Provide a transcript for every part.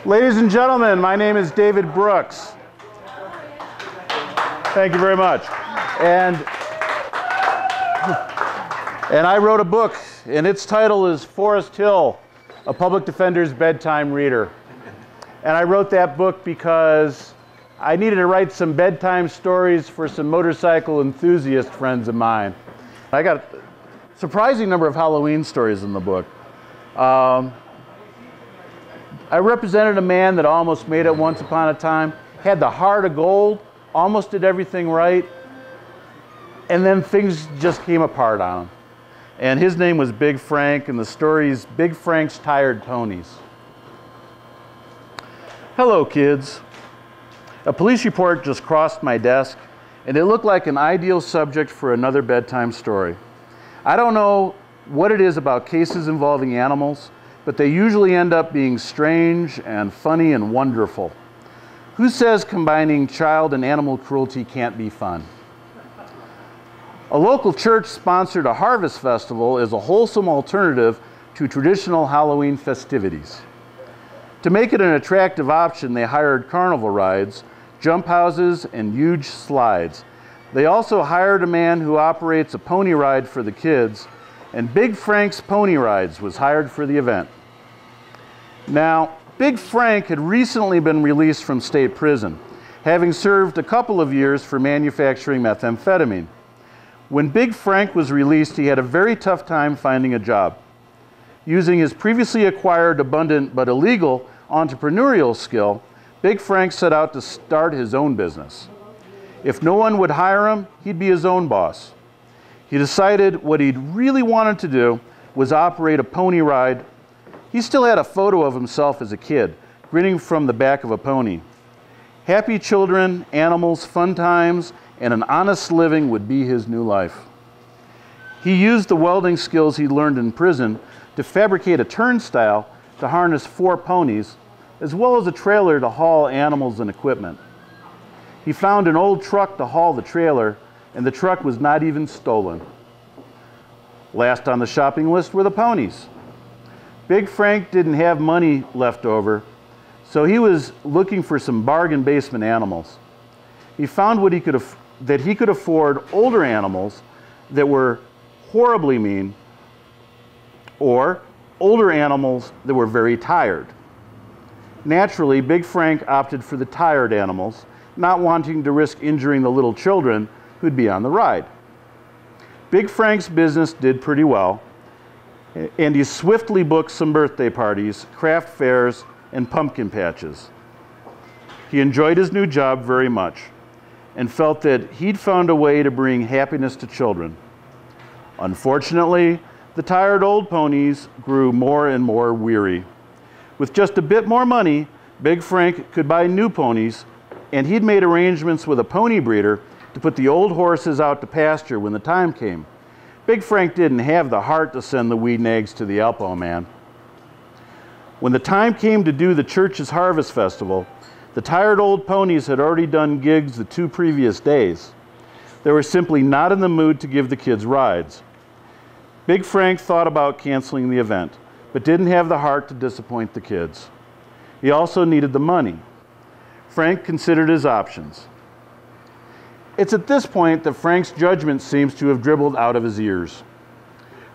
Ladies and gentlemen, my name is David Brooks. Thank you very much. And I wrote a book, and its title is Foresthill, a public defender's bedtime reader. And I wrote that book because I needed to write some bedtime stories for some motorcycle enthusiast friends of mine. I got a surprising number of Halloween stories in the book. I represented a man that almost made it once upon a time, had the heart of gold, almost did everything right, and then things just came apart on him. And his name was Big Frank, and the story is Big Frank's Tired Ponies. Hello, kids. A police report just crossed my desk, and it looked like an ideal subject for another bedtime story. I don't know what it is about cases involving animals, but they usually end up being strange and funny and wonderful. Who says combining child and animal cruelty can't be fun? A local church sponsored a harvest festival as a wholesome alternative to traditional Halloween festivities. To make it an attractive option, they hired carnival rides, jump houses, and huge slides. They also hired a man who operates a pony ride for the kids, and Big Frank's Pony Rides was hired for the event. Now, Big Frank had recently been released from state prison, having served a couple of years for manufacturing methamphetamine. When Big Frank was released, he had a very tough time finding a job. Using his previously acquired abundant but illegal entrepreneurial skill, Big Frank set out to start his own business. If no one would hire him, he'd be his own boss. He decided what he'd really wanted to do was operate a pony ride. He still had a photo of himself as a kid, grinning from the back of a pony. Happy children, animals, fun times, and an honest living would be his new life. He used the welding skills he learned in prison to fabricate a turnstile to harness 4 ponies, as well as a trailer to haul animals and equipment. He found an old truck to haul the trailer, and the truck was not even stolen. Last on the shopping list were the ponies. Big Frank didn't have money left over, so he was looking for some bargain basement animals. He found that he could afford older animals that were horribly mean, or older animals that were very tired. Naturally, Big Frank opted for the tired animals, not wanting to risk injuring the little children who'd be on the ride. Big Frank's business did pretty well, and he swiftly booked some birthday parties, craft fairs, and pumpkin patches. He enjoyed his new job very much and felt that he'd found a way to bring happiness to children. Unfortunately, the tired old ponies grew more and more weary. With just a bit more money, Big Frank could buy new ponies, and he'd made arrangements with a pony breeder to put the old horses out to pasture when the time came. Big Frank didn't have the heart to send the wee nags to the Alpo man. When the time came to do the church's harvest festival, the tired old ponies had already done gigs the 2 previous days. They were simply not in the mood to give the kids rides. Big Frank thought about canceling the event, but didn't have the heart to disappoint the kids. He also needed the money. Frank considered his options. It's at this point that Frank's judgment seems to have dribbled out of his ears.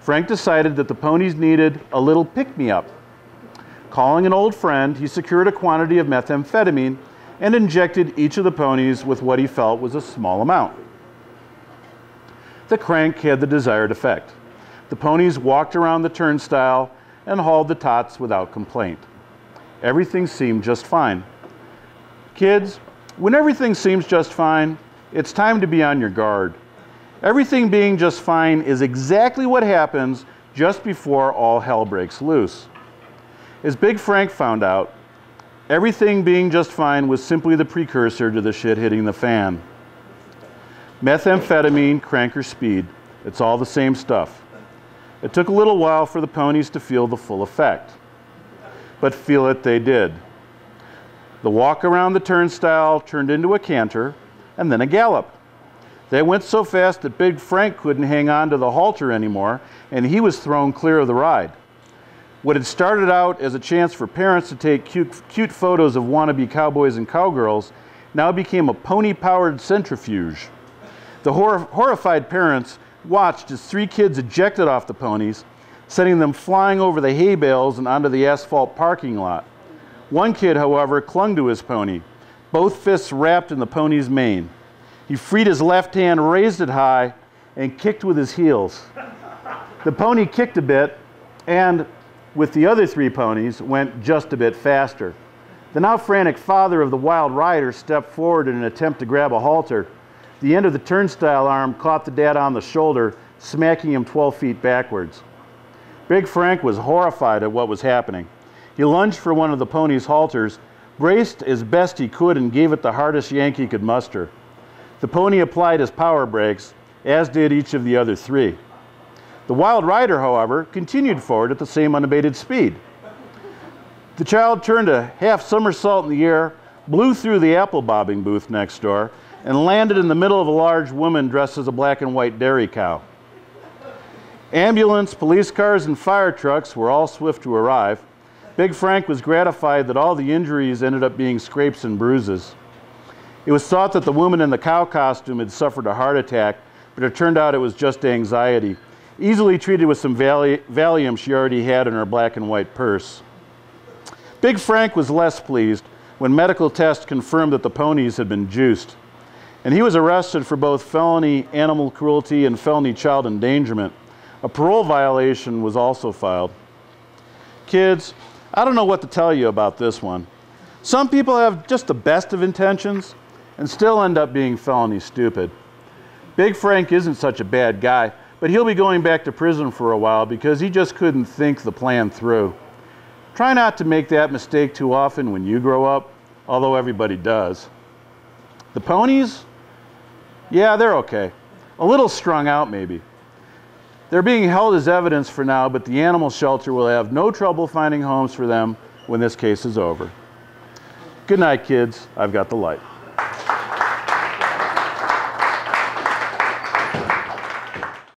Frank decided that the ponies needed a little pick-me-up. Calling an old friend, he secured a quantity of methamphetamine and injected each of the ponies with what he felt was a small amount. The crank had the desired effect. The ponies walked around the turnstile and hauled the tots without complaint. Everything seemed just fine. Kids, when everything seems just fine, it's time to be on your guard. Everything being just fine is exactly what happens just before all hell breaks loose. As Big Frank found out, everything being just fine was simply the precursor to the shit hitting the fan. Methamphetamine, crank or speed, it's all the same stuff. It took a little while for the ponies to feel the full effect, but feel it they did. The walk around the turnstile turned into a canter and then a gallop. They went so fast that Big Frank couldn't hang on to the halter anymore, and he was thrown clear of the ride. What had started out as a chance for parents to take cute photos of wannabe cowboys and cowgirls now became a pony-powered centrifuge. The horrified parents watched as 3 kids ejected off the ponies, sending them flying over the hay bales and onto the asphalt parking lot. One kid, however, clung to his pony, both fists wrapped in the pony's mane. He freed his left hand, raised it high, and kicked with his heels. The pony kicked a bit, and with the other 3 ponies, went just a bit faster. The now frantic father of the wild rider stepped forward in an attempt to grab a halter. The end of the turnstile arm caught the dad on the shoulder, smacking him 12 feet backwards. Big Frank was horrified at what was happening. He lunged for one of the pony's halters, braced as best he could, and gave it the hardest yank he could muster. The pony applied his power brakes, as did each of the other 3. The wild rider, however, continued forward at the same unabated speed. The child turned a half somersault in the air, blew through the apple bobbing booth next door, and landed in the middle of a large woman dressed as a black and white dairy cow. Ambulance, police cars, and fire trucks were all swift to arrive. Big Frank was gratified that all the injuries ended up being scrapes and bruises. It was thought that the woman in the cow costume had suffered a heart attack, but it turned out it was just anxiety, easily treated with some Valium she already had in her black and white purse. Big Frank was less pleased when medical tests confirmed that the ponies had been juiced, and he was arrested for both felony animal cruelty and felony child endangerment. A parole violation was also filed. Kids, I don't know what to tell you about this one. Some people have just the best of intentions and still end up being felony stupid. Big Frank isn't such a bad guy, but he'll be going back to prison for a while because he just couldn't think the plan through. Try not to make that mistake too often when you grow up, although everybody does. The ponies? Yeah, they're okay. A little strung out, maybe. They're being held as evidence for now, but the animal shelter will have no trouble finding homes for them when this case is over. Good night, kids. I've got the light.